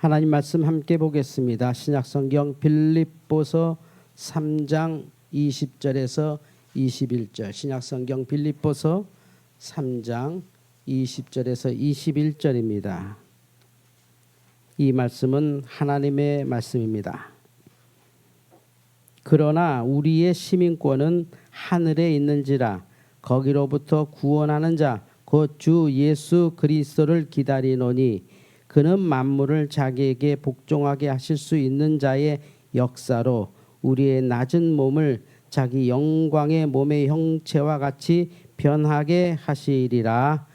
하나님 말씀 함께 보겠습니다. 신약성경 빌립보서 3장 20절에서 21절. 신약성경 빌립보서 3장 20절에서 21절입니다. 이 말씀은 하나님의 말씀입니다. 그러나 우리의 시민권은 하늘에 있는지라 거기로부터 구원하는 자 곧 주 예수 그리스도를 기다리노니 그는 만물을 자기에게 복종하게 하실 수 있는 자의 역사로 우리의 낮은 몸을 자기 영광의 몸의 형체와 같이 변하게 하시리라.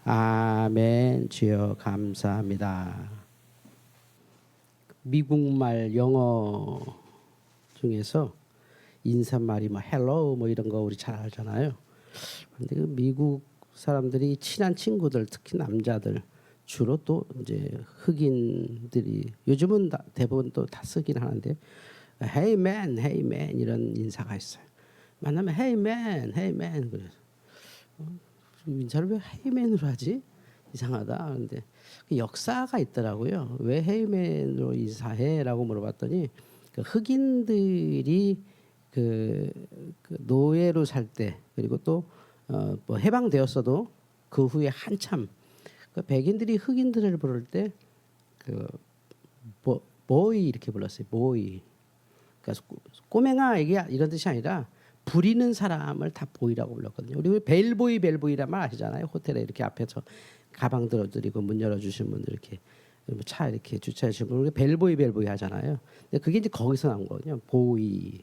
아멘. 주여 감사합니다. 미국말 영어 중에서 인사말이 뭐 헬로 뭐 이런 거 우리 잘 알잖아요. 근데 그 미국 사람들이 친한 친구들, 특히 남자들 주로 또 이제 흑인들이 요즘은 대부분 또 다 쓰긴 하는데 Hey man, hey man 이런 인사가 있어요. 만나면 Hey man, hey man 그래서 인사를 왜 Hey man으로 하지? 이상하다. 근데 그 역사가 있더라고요. 왜 Hey man으로 인사해?라고 물어봤더니 그 흑인들이 그 노예로 살 때 그리고 또 뭐 해방되었어도 그 후에 한참 그 백인들이 흑인들을 부를 때 그 보이 이렇게 불렀어요. 보이. 그러니까 꼬맹아 이게 이런 뜻이 아니라 부리는 사람을 다 보이라고 불렀거든요. 우리 벨보이란 말 아시잖아요. 호텔에 이렇게 앞에서 가방 들어드리고 문 열어주신 분들 이렇게 차 이렇게 주차해 주신 분들 벨보이 하잖아요. 근데 그게 이제 거기서 나온 거거든요. 보이.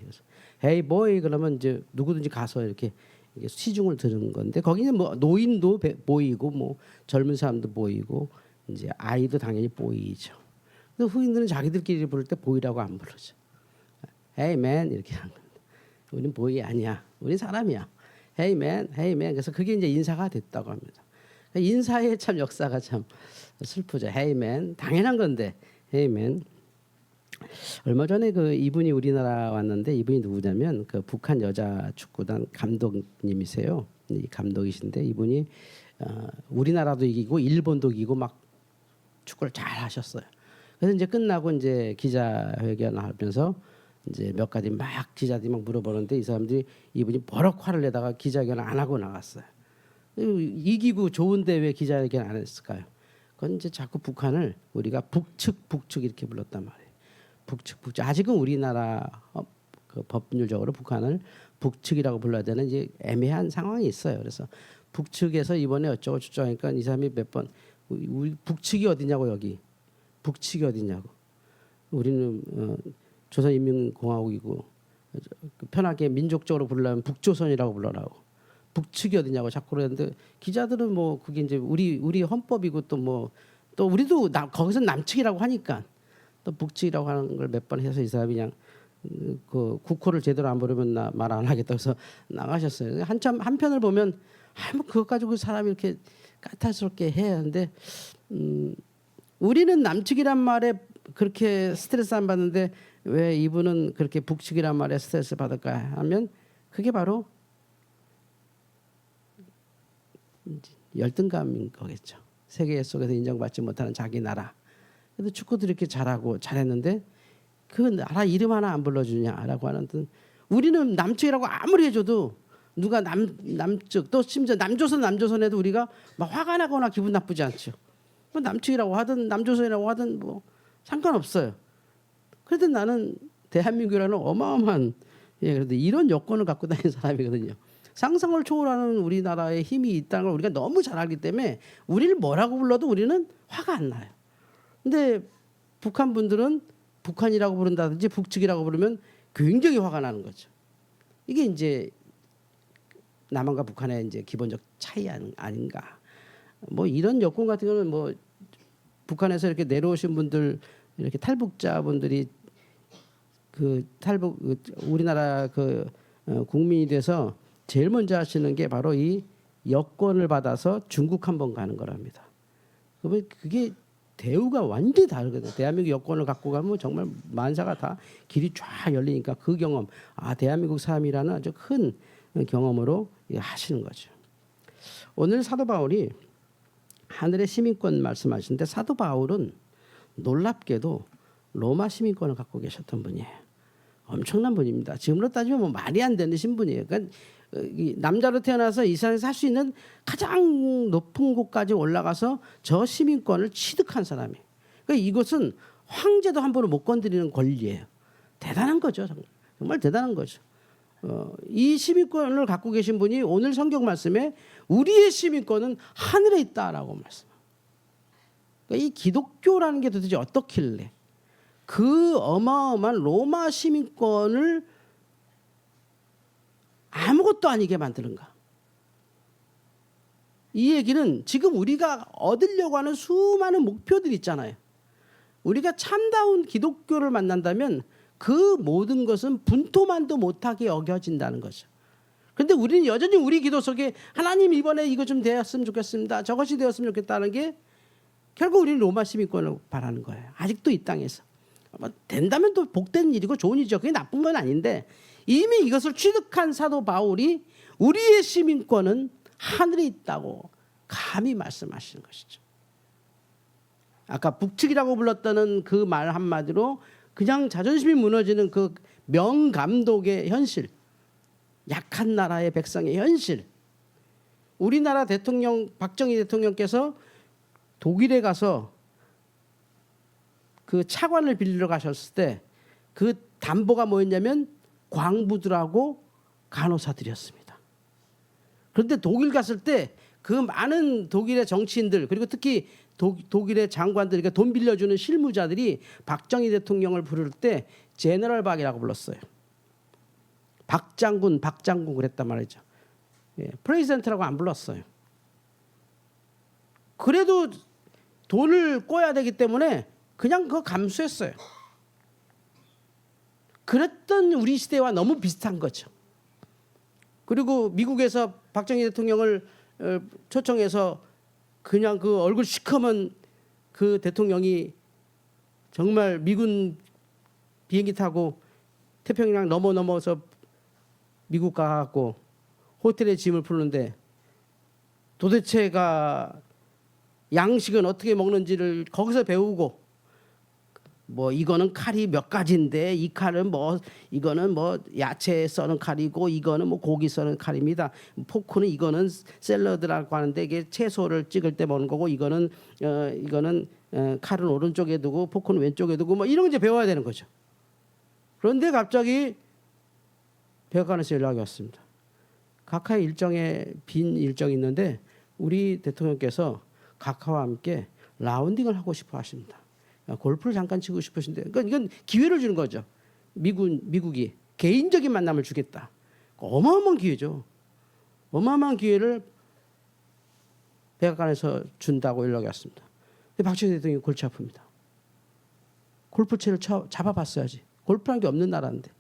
헤이 보이 그러면 이제 누구든지 가서 이렇게 시중을 들은 건데 거기는 뭐 노인도 보이고 뭐 젊은 사람도 보이고 이제 아이도 당연히 보이죠. 근데 후인들은 자기들끼리 부를 때 보이라고 안 부르죠. Hey man 이렇게 하는 겁니다. 우리는 보이 아니야. 우리 사람이야. Hey man, hey man. 그래서 그게 이제 인사가 됐다고 합니다. 인사의 참 역사가 참 슬프죠. Hey man 당연한 건데 Hey man. 얼마 전에 그 이분이 우리나라 왔는데 이분이 누구냐면 그 북한 여자 축구단 감독님이세요. 이 감독이신데 이분이 우리나라도 이기고 일본도 이기고 막 축구를 잘 하셨어요. 그래서 이제 끝나고 이제 기자회견을 하면서 이제 몇 가지 막 기자들이 막 물어보는데 이 사람들이 이분이 버럭 화를 내다가 기자회견을 안 하고 나갔어요. 이기고 좋은데 왜 기자회견 안 했을까요? 그건 이제 자꾸 북한을 우리가 북측 이렇게 불렀단 말이에요. 북측 아직은 우리나라 그 법률적으로 북한을 북측이라고 불러야 되는 이제 애매한 상황이 있어요. 그래서 북측에서 이번에 어쩌고 저쩌고 하니까 이 사람이 몇 번 우리 북측이 어디냐고 여기 북측이 어디냐고 우리는 조선인민공화국이고 편하게 민족적으로 부르려면 북조선이라고 불러라고 북측이 어디냐고 자꾸 그러는데 기자들은 뭐 그게 이제 우리 헌법이고 또 우리도 거기서 남측이라고 하니까 또 북측이라고 하는 걸 몇 번 해서 이 사람이 그냥 그 국호를 제대로 안 부르면 나 말 안 하겠다 해서 나가셨어요. 한참 한편을 보면 뭐 그것 가지고 그 사람이 이렇게 까탈스럽게 해야 하는데 우리는 남측이란 말에 그렇게 스트레스 안 받는데 왜 이분은 그렇게 북측이란 말에 스트레스 받을까 하면 그게 바로 열등감인 거겠죠. 세계 속에서 인정받지 못하는 자기 나라. 그래도 축구도 이렇게 잘했는데 그 나라 이름 하나 안 불러주냐라고 하는 듯 우리는 남측이라고 아무리 해줘도 누가 남측 또 심지어 남조선에도 우리가 막 화가 나거나 기분 나쁘지 않죠. 뭐 남측이라고 하든 남조선이라고 하든 뭐 상관없어요. 그래도 나는 대한민국이라는 어마어마한 그래도 이런 여건을 갖고 다니는 사람이거든요. 상상을 초월하는 우리나라의 힘이 있다는 걸 우리가 너무 잘 알기 때문에 우리를 뭐라고 불러도 우리는 화가 안 나요. 근데 북한 분들은 북한이라고 부른다든지 북측이라고 부르면 굉장히 화가 나는 거죠. 이게 이제 남한과 북한의 이제 기본적 차이 아닌가. 뭐 이런 여건 같은 경우는 뭐 북한에서 이렇게 내려오신 분들 이렇게 탈북자분들이 그 우리나라 그 국민이 돼서 제일 먼저 하시는 게 바로 이 여권을 받아서 중국 한번 가는 거랍니다. 그러면 그게 대우가 완전히 다르거든요. 대한민국 여권을 갖고 가면 정말 만사가 다 길이 쫙 열리니까 그 경험, 대한민국 삶이라는 아주 큰 경험으로 하시는 거죠. 오늘 사도 바울이 하늘의 시민권 말씀하시는데 사도 바울은 놀랍게도 로마 시민권을 갖고 계셨던 분이에요. 엄청난 분입니다. 지금으로 따지면 뭐 말이 안 되는 신분이에요. 그러니까 이 남자로 태어나서 이 세상에서 살 수 있는 가장 높은 곳까지 올라가서 저 시민권을 취득한 사람이에요. 그러니까 이것은 황제도 함부로 못 건드리는 권리예요. 대단한 거죠. 정말 대단한 거죠. 이 시민권을 갖고 계신 분이 오늘 성경 말씀에 우리의 시민권은 하늘에 있다라고 말씀합니다. 그러니까 이 기독교라는 게 도대체 어떻길래 그 어마어마한 로마 시민권을 아무것도 아니게 만드는가? 이 얘기는 지금 우리가 얻으려고 하는 수많은 목표들 있잖아요. 우리가 참다운 기독교를 만난다면 그 모든 것은 분토만도 못하게 여겨진다는 거죠. 그런데 우리는 여전히 우리 기도 속에 하나님 이번에 이거 좀 되었으면 좋겠습니다. 저것이 되었으면 좋겠다는 게 결국 우리는 로마 시민권을 바라는 거예요. 아직도 이 땅에서. 된다면 또 복된 일이고 좋은 일이죠. 그게 나쁜 건 아닌데 이미 이것을 취득한 사도 바울이 우리의 시민권은 하늘에 있다고 감히 말씀하시는 것이죠. 아까 북측이라고 불렀다는 그 말 한마디로 그냥 자존심이 무너지는 그 명감독의 현실, 약한 나라의 백성의 현실. 우리나라 대통령 박정희 대통령께서 독일에 가서 그 차관을 빌리러 가셨을 때 그 담보가 뭐였냐면 광부들하고 간호사들이었습니다. 그런데 독일 갔을 때 그 많은 독일의 정치인들 그리고 특히 독일의 장관들, 그러니까 돈 빌려주는 실무자들이 박정희 대통령을 부를 때 제너럴 박이라고 불렀어요. 박장군 그랬단 말이죠. 프레지던트라고 안 불렀어요. 그래도 돈을 꿔야 되기 때문에 그냥 그거 감수했어요. 그랬던 우리 시대와 너무 비슷한 거죠. 그리고 미국에서 박정희 대통령을 초청해서 그냥 그 얼굴 시커먼 그 대통령이 정말 미군 비행기 타고 태평양 넘어서 미국 가갖고 호텔에 짐을 푸는데 도대체가 양식은 어떻게 먹는지를 거기서 배우고 뭐 이거는 칼이 몇 가지인데 이 칼은 뭐 이거는 뭐 야채 써는 칼이고 이거는 뭐 고기 써는 칼입니다. 포크는 이거는 샐러드라고 하는데 이게 채소를 찍을 때 먹는 거고 이거는 칼은 오른쪽에 두고 포크는 왼쪽에 두고 뭐 이런 거 이제 배워야 되는 거죠. 그런데 갑자기 백악관에서 연락이 왔습니다. 각하의 일정에 빈 일정이 있는데 우리 대통령께서 각하와 함께 라운딩을 하고 싶어 하십니다. 골프를 잠깐 치고 싶으신데, 그러니까 이건 기회를 주는 거죠. 미국이 개인적인 만남을 주겠다. 어마어마한 기회죠. 어마어마한 기회를 백악관에서 준다고 연락이 왔습니다. 근데 박정희 대통령이 골치 아픕니다. 골프채를 잡아봤어야지. 골프라는 게 없는 나라인데.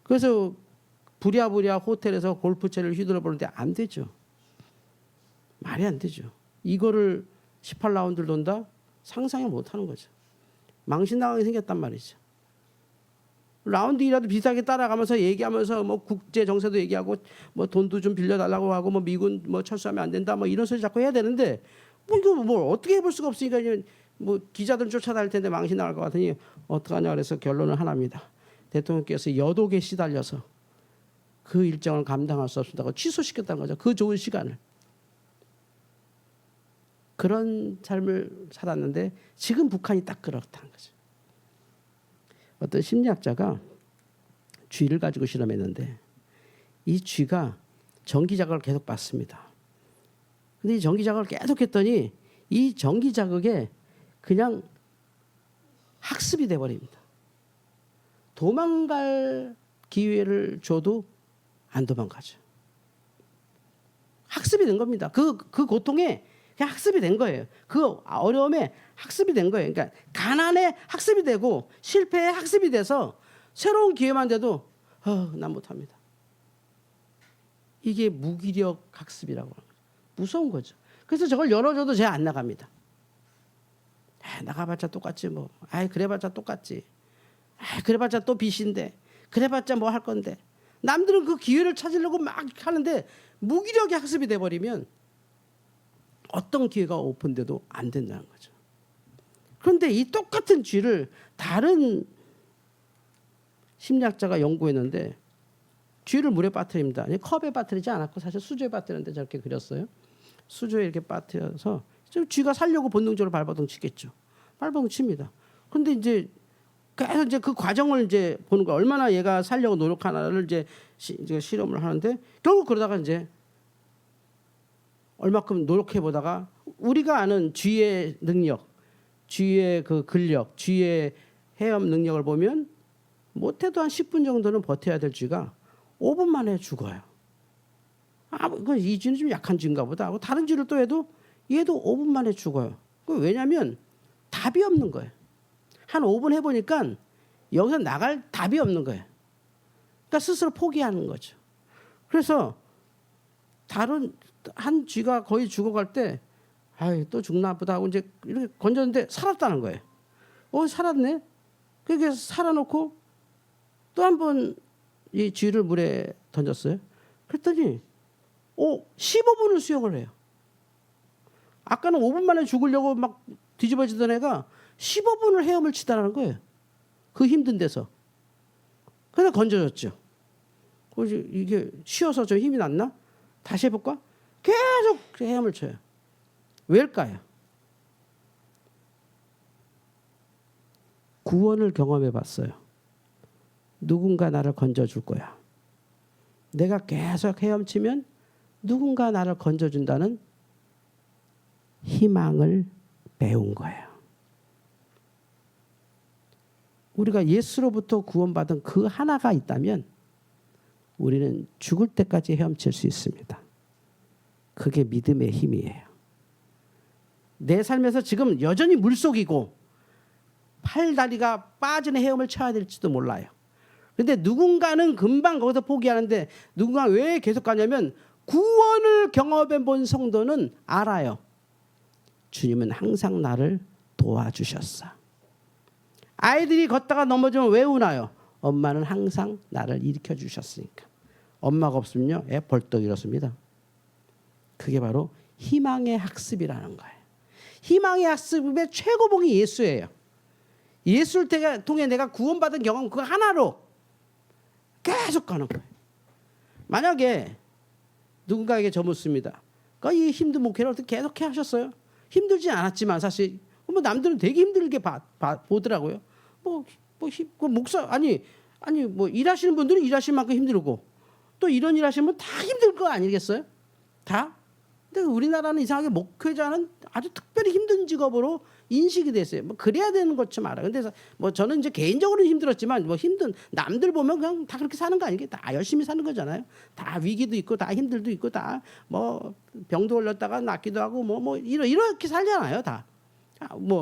그래서 부랴부랴 호텔에서 골프채를 휘둘러 보는데 안 되죠. 말이 안 되죠. 이거를 18라운드를 돈다? 상상을 못하는 거죠. 망신당하게 생겼단 말이죠. 라운딩이라도 비슷하게 따라가면서 얘기하면서 뭐 국제 정세도 얘기하고 뭐 돈도 좀 빌려달라고 하고 뭐 미군 뭐 철수하면 안 된다 뭐 이런 소리 자꾸 해야 되는데 뭐 이거 뭘 어떻게 해볼 수가 없으니까 뭐 기자들 쫓아다닐 텐데 망신당할 것 같으니 어떡하냐 그래서 결론은 하나입니다. 대통령께서 여독에 시달려서 그 일정을 감당할 수 없다고 취소시켰다는 거죠. 그 좋은 시간을. 그런 삶을 살았는데 지금 북한이 딱 그렇다는 거죠. 어떤 심리학자가 쥐를 가지고 실험했는데 이 쥐가 전기자극을 계속 받습니다. 근데 이 전기자극을 계속 했더니 이 전기자극에 그냥 학습이 돼버립니다. 도망갈 기회를 줘도 안 도망가죠. 학습이 된 겁니다. 그 고통에 그냥 학습이 된 거예요. 그 어려움에 학습이 된 거예요. 그러니까 가난에 학습이 되고 실패에 학습이 돼서 새로운 기회만 돼도 난 못합니다. 이게 무기력 학습이라고 하는 거죠. 무서운 거죠. 그래서 저걸 열어줘도 제가 안 나갑니다. 나가봤자 똑같지 뭐. 그래봤자 똑같지. 그래봤자 또 빚인데. 그래봤자 뭐 할 건데. 남들은 그 기회를 찾으려고 막 하는데 무기력이 학습이 돼버리면 어떤 기회가 오픈돼도 안 된다는 거죠. 그런데 이 똑같은 쥐를 다른 심리학자가 연구했는데 쥐를 물에 빠뜨립니다. 아니, 컵에 빠뜨리지 않았고 사실 수조에 빠뜨렸는데 저렇게 그렸어요. 수조에 이렇게 빠뜨려서 쥐가 살려고 본능적으로 발버둥 치겠죠. 발버둥 칩니다. 그런데 이제 계속 이제 그 과정을 이제 보는 거야. 얼마나 얘가 살려고 노력하나를 이제 실험을 하는데 결국 그러다가 이제 얼마큼 노력해 보다가 우리가 아는 쥐의 능력, 쥐의 그 근력, 쥐의 헤엄 능력을 보면 못해도 한 10분 정도는 버텨야 될 쥐가 5분 만에 죽어요. 이 쥐는 좀 약한 쥐인가 보다 하고 다른 쥐를 또 해도 얘도 5분 만에 죽어요. 왜냐하면 답이 없는 거예요. 한 5분 해보니까 여기서 나갈 답이 없는 거예요. 그러니까 스스로 포기하는 거죠. 그래서 다른 한 쥐가 거의 죽어갈 때 또 죽나 보다 하고 이제 이렇게 건졌는데 살았다는 거예요. 살았네. 그렇게 살아놓고 또 한 번 이 쥐를 물에 던졌어요. 그랬더니 15분을 수영을 해요. 아까는 5분 만에 죽으려고 막 뒤집어지던 애가 15분을 헤엄을 치다라는 거예요. 그 힘든 데서. 그래서 건져졌죠. 이게 쉬어서 좀 힘이 났나? 다시 해볼까? 계속 헤엄을 쳐요. 왜일까요? 구원을 경험해 봤어요. 누군가 나를 건져줄 거야. 내가 계속 헤엄치면 누군가 나를 건져준다는 희망을 배운 거예요. 우리가 예수로부터 구원받은 그 하나가 있다면 우리는 죽을 때까지 헤엄칠 수 있습니다. 그게 믿음의 힘이에요. 내 삶에서 지금 여전히 물속이고 팔다리가 빠지는 헤엄을 쳐야 될지도 몰라요. 그런데 누군가는 금방 거기서 포기하는데 누군가 왜 계속 가냐면 구원을 경험해 본 성도는 알아요. 주님은 항상 나를 도와주셨어. 아이들이 걷다가 넘어지면 왜 우나요? 엄마는 항상 나를 일으켜 주셨으니까. 엄마가 없으면요, 애 벌떡 일어섭니다. 그게 바로 희망의 학습이라는 거예요. 희망의 학습의 최고봉이 예수예요. 예수를 통해 내가 구원받은 경험 그 하나로 계속 가는 거예요. 만약에 누군가에게 저 묻습니다. 이 힘든 목회를 어떻게 계속 하셨어요? 힘들지 않았지만 사실 남들은 되게 힘들게 보더라고요. 목사 일하시는 분들은 일하실 만큼 힘들고 또 이런 일 하시면 다 힘들 거 아니겠어요? 다. 근데 우리나라는 이상하게 목회자는 아주 특별히 힘든 직업으로 인식이 됐어요. 그래야 되는 것처럼 알아요. 근데 저는 이제 개인적으로는 힘들었지만 남들 보면 그냥 다 그렇게 사는 거 아니겠어요? 다 열심히 사는 거잖아요. 다 위기도 있고 다 힘들도 있고 다 병도 걸렸다가 낫기도 하고 이렇게 살잖아요. 다.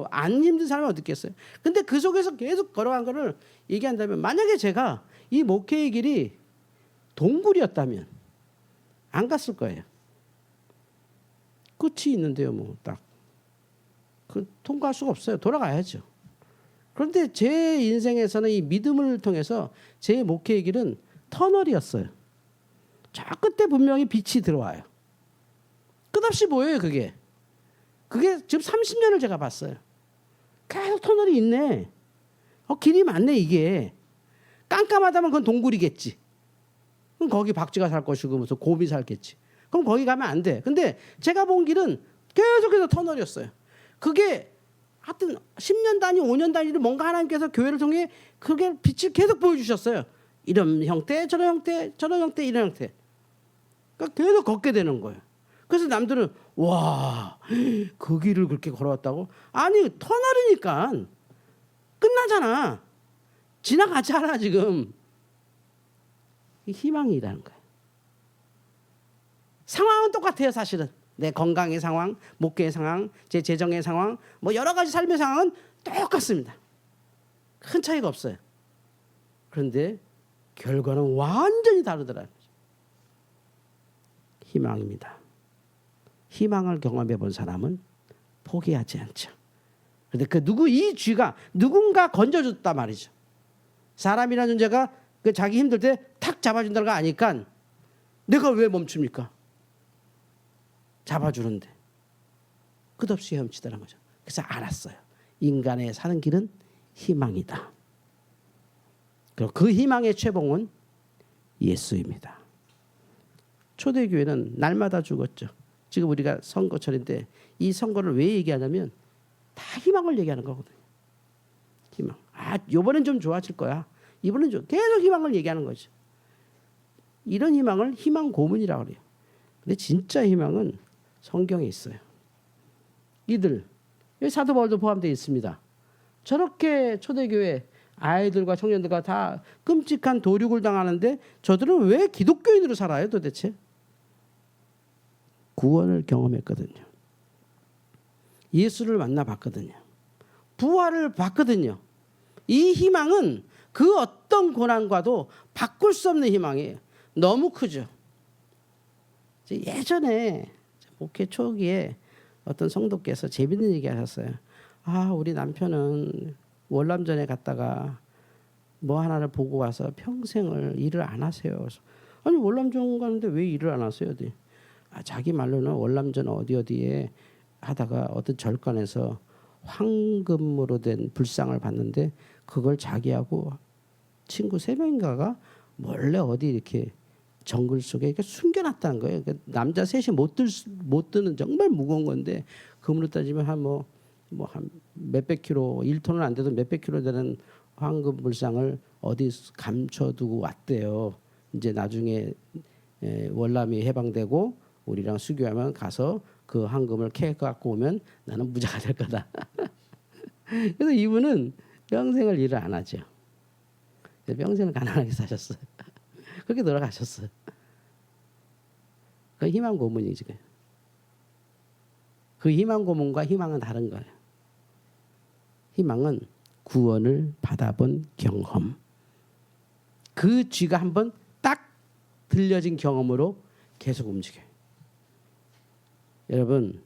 안 힘든 사람이 어디 있겠어요? 근데 그 속에서 계속 걸어간 거를 얘기한다면 만약에 제가 이 목회의 길이 동굴이었다면 안 갔을 거예요. 끝이 있는데요, 딱. 통과할 수가 없어요. 돌아가야죠. 그런데 제 인생에서는 이 믿음을 통해서 제 목회의 길은 터널이었어요. 저 끝에 분명히 빛이 들어와요. 끝없이 보여요, 그게. 그게 지금 30년을 제가 봤어요. 계속 터널이 있네. 길이 많네, 이게. 깜깜하다면 그건 동굴이겠지. 그럼 거기 박쥐가 살 것이고 무슨 곰이 살겠지. 그럼 거기 가면 안 돼. 근데 제가 본 길은 계속해서 터널이었어요. 그게 하여튼 10년 단위, 5년 단위로 뭔가 하나님께서 교회를 통해 그게 빛을 계속 보여주셨어요. 이런 형태, 저런 형태, 저런 형태, 이런 형태. 그러니까 계속 걷게 되는 거예요. 그래서 남들은 와, 그 길을 그렇게 걸어왔다고? 아니, 터널이니까 끝나잖아. 지나가잖아 지금. 희망이라는 거예요. 상황은 똑같아요, 사실은. 내 건강의 상황, 목회의 상황, 제 재정의 상황, 여러 가지 삶의 상황은 똑같습니다. 큰 차이가 없어요. 그런데 결과는 완전히 다르더라고요. 희망입니다. 희망을 경험해 본 사람은 포기하지 않죠. 그런데 이 쥐가 누군가 건져줬단 말이죠. 사람이라는 존재가 자기 힘들 때 탁 잡아준다는 거 아니까 내가 왜 멈춥니까? 잡아주는데 끝없이 헤엄치더라는 거죠. 그래서 알았어요. 인간의 사는 길은 희망이다. 그리고 그 희망의 최봉은 예수입니다. 초대교회는 날마다 죽었죠. 지금 우리가 선거철인데 이 선거를 왜 얘기하냐면 다 희망을 얘기하는 거거든요. 희망. 이번엔 좀 좋아질 거야. 이번엔 좀 계속 희망을 얘기하는 거죠. 이런 희망을 희망 고문이라고 그래요. 근데 진짜 희망은 성경에 있어요. 이들 여기 사도 바울도 포함되어 있습니다. 저렇게 초대교회 아이들과 청년들과 다 끔찍한 도륙을 당하는데 저들은 왜 기독교인으로 살아요 도대체? 구원을 경험했거든요. 예수를 만나봤거든요. 부활을 봤거든요. 이 희망은 그 어떤 고난과도 바꿀 수 없는 희망이에요. 너무 크죠. 예전에 목회 초기에 어떤 성도께서 재밌는 얘기 하셨어요. 우리 남편은 월남전에 갔다가 뭐 하나를 보고 와서 평생을 일을 안 하세요. 그래서, 아니 월남전 가는데 왜 일을 안 하세요? 자기 말로는 월남전 어디에 하다가 어떤 절간에서 황금으로 된 불상을 봤는데 그걸 자기하고 친구 3명인가가 몰래 어디 이렇게 정글 속에 이렇게 숨겨놨다는 거예요. 그러니까 남자 셋이 못 드는 정말 무거운 건데 금으로 따지면 한 몇백 킬로, 1톤은 안 돼도 몇백 킬로 되는 황금 불상을 어디 감춰두고 왔대요. 이제 나중에 월남이 해방되고 우리랑 수교하면 가서 그 황금을 캐 갖고 오면 나는 부자가 될 거다. 그래서 이분은 평생을 일을 안 하죠. 평생을 가난하게 사셨어요. 그렇게 돌아가셨어요. 그 희망 고문이지. 그 희망 고문과 희망은 다른 거예요. 희망은 구원을 받아본 경험. 그 쥐가 한번 딱 들려진 경험으로 계속 움직여요. 여러분,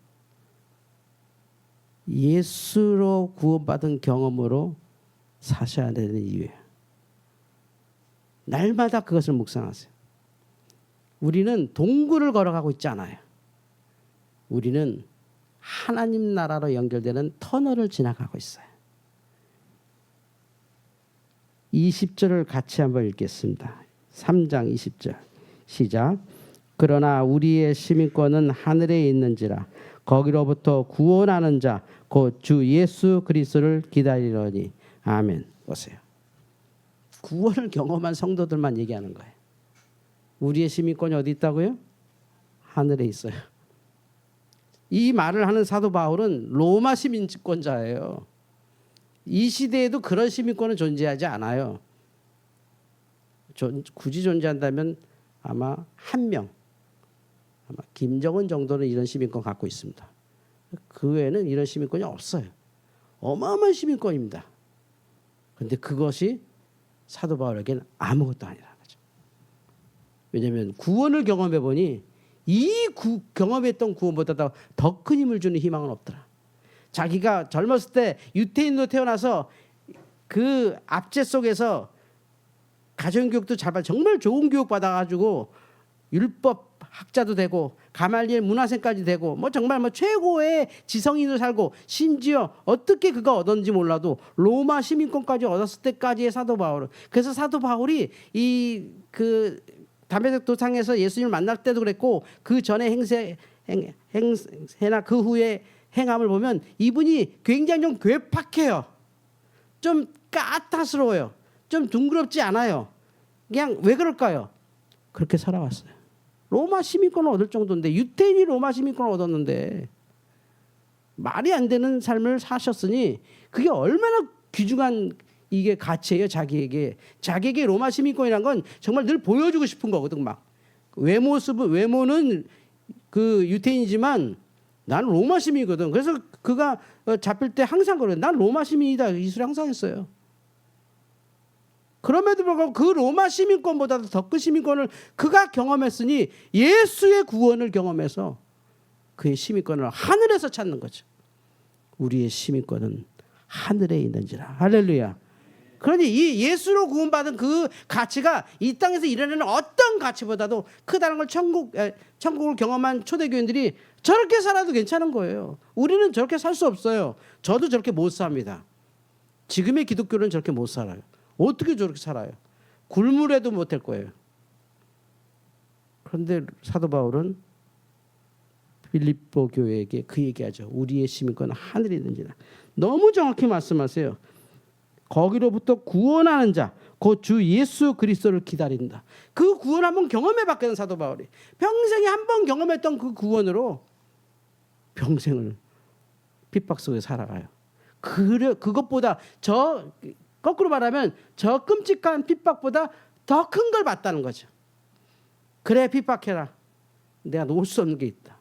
예수로 구원받은 경험으로 사셔야 되는 이유예요. 날마다 그것을 묵상하세요. 우리는 동굴을 걸어가고 있지 않아요. 우리는 하나님 나라로 연결되는 터널을 지나가고 있어요. 20절을 같이 한번 읽겠습니다. 3장 20절 시작. 그러나 우리의 시민권은 하늘에 있는지라 거기로부터 구원하는 자 곧 주 예수 그리스도를 기다리려니. 아멘. 보세요. 구원을 경험한 성도들만 얘기하는 거예요. 우리의 시민권이 어디 있다고요? 하늘에 있어요. 이 말을 하는 사도 바울은 로마 시민권자예요. 이 시대에도 그런 시민권은 존재하지 않아요. 굳이 존재한다면 아마 한 명, 아마 김정은 정도는 이런 시민권 갖고 있습니다. 그 외에는 이런 시민권이 없어요. 어마어마한 시민권입니다. 그런데 그것이 사도 바울에게는 아무것도 아니라는 거죠. 왜냐하면 구원을 경험해 보니 경험했던 구원보다 더 큰 힘을 주는 희망은 없더라. 자기가 젊었을 때 유태인으로 태어나서 그 압제 속에서 가정교육도 정말 좋은 교육 받아가지고 율법 학자도 되고 가말리엘 문화생까지 되고 정말 최고의 지성인으로 살고 심지어 어떻게 그가 얻었는지 몰라도 로마 시민권까지 얻었을 때까지의 사도 바울은, 그래서 사도 바울이 그 담메색 도상에서 예수님을 만날 때도 그랬고 그 전에 행세나 그 후에 행함을 보면 이분이 굉장히 좀 괴팍해요. 좀 까탈스러워요. 좀 둥그럽지 않아요. 그냥 왜 그럴까요? 그렇게 살아왔어요. 로마 시민권을 얻을 정도인데, 유태인이 로마 시민권을 얻었는데 말이 안 되는 삶을 사셨으니 그게 얼마나 귀중한 이게 가치예요. 자기에게 로마 시민권이란 건 정말 늘 보여주고 싶은 거거든. 외모는 그 유태인이지만 난 로마 시민이거든. 그래서 그가 잡힐 때 항상 그래요. 난 로마 시민이다. 이 소리 항상 했어요. 그럼에도 불구하고 그 로마 시민권보다도 더 큰 시민권을 그가 경험했으니 예수의 구원을 경험해서 그의 시민권을 하늘에서 찾는 거죠. 우리의 시민권은 하늘에 있는지라. 할렐루야. 그러니 이 예수로 구원받은 그 가치가 이 땅에서 일어나는 어떤 가치보다도 크다는 걸 천국을 경험한 초대교인들이 저렇게 살아도 괜찮은 거예요. 우리는 저렇게 살 수 없어요. 저도 저렇게 못 삽니다. 지금의 기독교는 저렇게 못 살아요. 어떻게 저렇게 살아요? 굶으래도 못할 거예요. 그런데 사도 바울은 빌립보 교회에게 그 얘기하죠. 우리의 시민권은 하늘에 있는지라. 너무 정확히 말씀하세요. 거기로부터 구원하는 자, 곧 주 예수 그리스도를 기다린다. 그 구원 한번 경험해봤거든 사도 바울이. 평생에 한 번 경험했던 그 구원으로 평생을 핍박 속에 살아가요. 그것보다 거꾸로 말하면 저 끔찍한 핍박보다 더 큰 걸 받다는 거죠. 그래 핍박해라. 내가 놓을 수 없는 게 있다.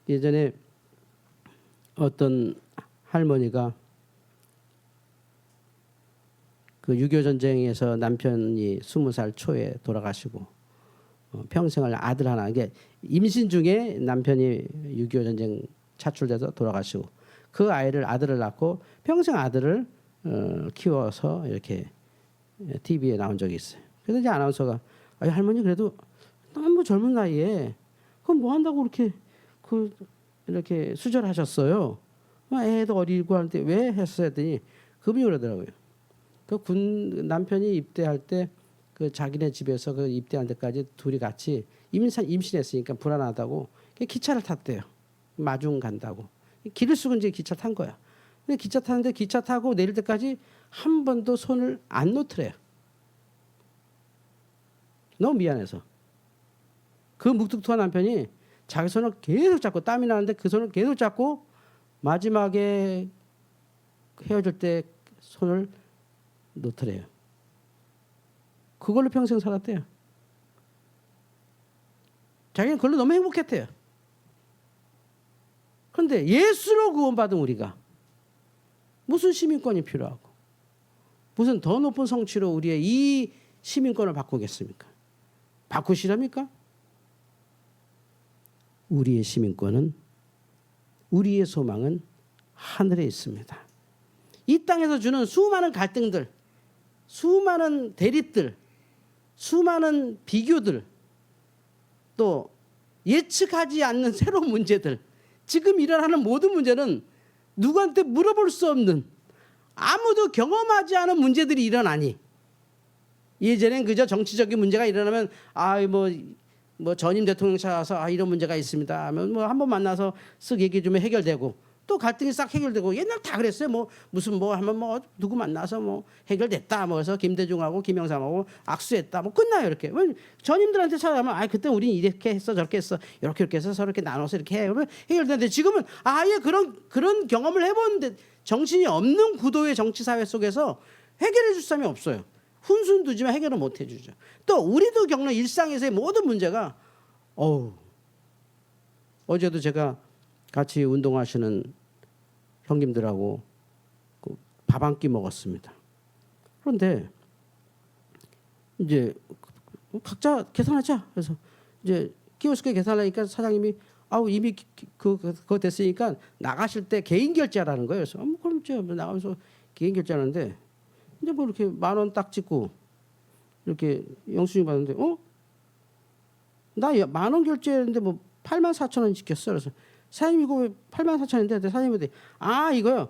예전에 어떤 할머니가 그 6.25 전쟁에서 남편이 20살 초에 돌아가시고 평생을 아들 하나, 이게 임신 중에 남편이 6.25 전쟁 차출돼서 돌아가시고 그 아들을 낳고 평생 아들을 키워서 이렇게 TV에 나온 적이 있어요. 그래서 이제 아나운서가 할머니 그래도 너무 젊은 나이에 그럼 뭐 한다고 이렇게 수절하셨어요? 애도 어리고 하는데 왜 했어요? 했더니 그분이 그러더라고요. 남편이 입대할 때 그 자기네 집에서 그 입대할 때까지 둘이 같이 임신했으니까 불안하다고 기차를 탔대요. 마중 간다고. 길을 쓰고 이제 기차 탄 거야. 근데 기차 타는데 기차 타고 내릴 때까지 한 번도 손을 안 놓더래요. 너무 미안해서. 그 묵뚝뚝한 남편이 자기 손을 계속 잡고 땀이 나는데 그 손을 계속 잡고 마지막에 헤어질 때 손을 놓더래요. 그걸로 평생 살았대요. 자기는 그걸로 너무 행복했대요. 그런데 예수로 구원받은 우리가 무슨 시민권이 필요하고 무슨 더 높은 성취로 우리의 이 시민권을 바꾸겠습니까? 바꾸시랍니까? 우리의 시민권은, 우리의 소망은 하늘에 있습니다. 이 땅에서 주는 수많은 갈등들, 수많은 대립들, 수많은 비교들, 또 예측하지 않는 새로운 문제들, 지금 일어나는 모든 문제는 누구한테 물어볼 수 없는, 아무도 경험하지 않은 문제들이 일어나니, 예전엔 그저 정치적인 문제가 일어나면 뭐 전임 대통령 찾아서 이런 문제가 있습니다 하면 뭐 한번 만나서 쓱 얘기 좀 해결되고, 또 갈등이 싹 해결되고, 옛날 다 그랬어요. 무슨 하면 누구 만나서 해결됐다, 그래서 김대중하고 김영삼하고 악수했다, 끝나요. 이렇게 전임들한테 찾아가면 그때 우린 이렇게 했어 저렇게 했어 이렇게 해서 서로 이렇게 나눠서 이렇게 해, 해결되는데, 지금은 아예 그런 경험을 해본 정신이 없는 구도의 정치 사회 속에서 해결해 줄 사람이 없어요. 훈수는 두지만 해결을 못 해주죠. 또 우리도 겪는 일상에서의 모든 문제가 어제도 제가 같이 운동하시는 형님들하고 밥 한 끼 먹었습니다. 그런데 이제 각자 계산하자. 그래서 이제 키오스크에 계산하니까 사장님이 이미 그거 됐으니까 나가실 때 개인 결제하라는 거예요. 그래서 그럼 제가 나가면서 개인 결제하는데 이제 이렇게 10,000원 딱 찍고 이렇게 영수증 받는데 나 10,000원 결제했는데 84,000원 찍혔어. 그래서 사장님 이거 84,000원인데 사장님한테 이거요.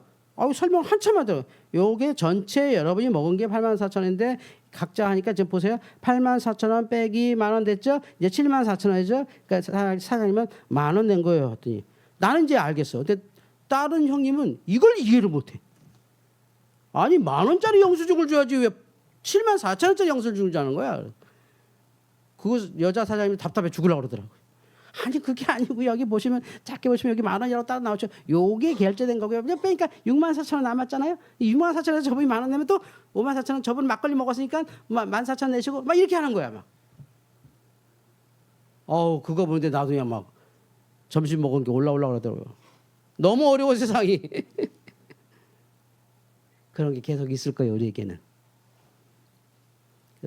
설명 한참 하더라고요. 요게 전체 여러분이 먹은 게 84,000원인데 각자 하니까 지금 보세요. 84,000원 빼기 10,000원 됐죠? 이제 74,000원이죠. 그러니까 사장님은 10,000원 낸 거예요. 했더니 나는 이제 알겠어. 근데 다른 형님은 이걸 이해를 못해. 10,000원짜리 영수증을 줘야지 왜 74,000원짜리 영수증을 주는 거야? 그거 여자 사장님이 답답해 죽으려고 그러더라고요. 그게 아니고 여기 보시면 작게 보시면 여기 10,000원이라고 따로 나오죠. 요게 결제된 거고요. 그러니까 64,000원 남았잖아요. 이 64,000원에서 저분이 10,000원 내면 또 54,000원 저분 막걸리 먹었으니까 14,000원 내시고 이렇게 하는 거야. 그거 보는데 나도 그냥 점심 먹은 게 올라오려고 그러더라고요. 너무 어려워 세상이. 그런 게 계속 있을 거예요, 우리에게는.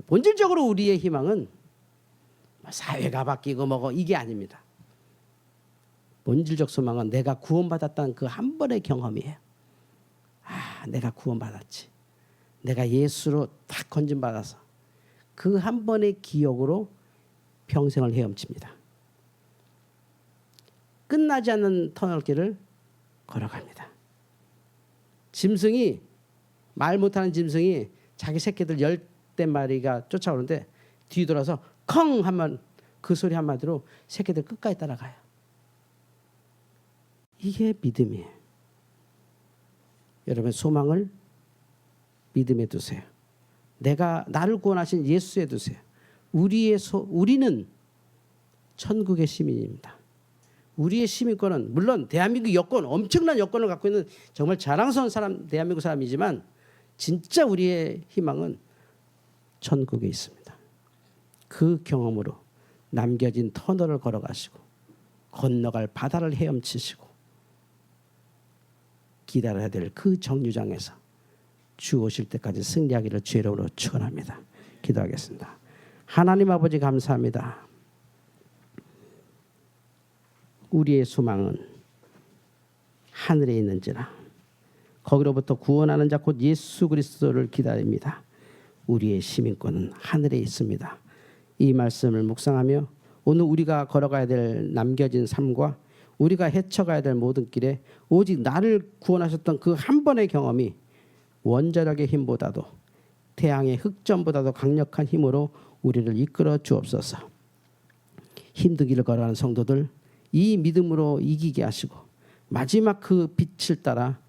본질적으로 우리의 희망은 사회가 바뀌고 이게 아닙니다. 본질적 소망은 내가 구원받았다는 그 한 번의 경험이에요. 내가 구원받았지. 내가 예수로 딱 건진받아서 그 한 번의 기억으로 평생을 헤엄칩니다. 끝나지 않는 터널길을 걸어갑니다. 짐승이, 말 못하는 짐승이 자기 새끼들 10마리가 쫓아오는데 뒤돌아서 컹 하면 그 소리 한마디로 새끼들 끝까지 따라가요. 이게 믿음이에요. 여러분, 소망을 믿음에 두세요. 나를 구원하신 예수에 두세요. 우리는 천국의 시민입니다. 우리의 시민권은 물론 대한민국 여권, 엄청난 여권을 갖고 있는 정말 자랑스러운 사람, 대한민국 사람이지만 진짜 우리의 희망은 천국에 있습니다. 그 경험으로 남겨진 터널을 걸어가시고 건너갈 바다를 헤엄치시고 기다려야 될 그 정류장에서 주 오실 때까지 승리하기를 주의 이름으로 축원합니다. 기도하겠습니다. 하나님 아버지 감사합니다. 우리의 소망은 하늘에 있는지라 거기로부터 구원하는 자 곧 예수 그리스도를 기다립니다. 우리의 시민권은 하늘에 있습니다. 이 말씀을 묵상하며 오늘 우리가 걸어가야 될 남겨진 삶과 우리가 헤쳐가야 될 모든 길에 오직 나를 구원하셨던 그 한 번의 경험이 원자력의 힘보다도 태양의 흑점보다도 강력한 힘으로 우리를 이끌어 주옵소서. 힘든 길을 걸어가는 성도들 이 믿음으로 이기게 하시고 마지막 그 빛을 따라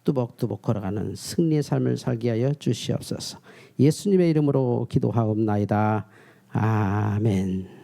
뚜벅뚜벅 걸어가는 승리의 삶을 살게 하여 주시옵소서. 예수님의 이름으로 기도하옵나이다. 아멘.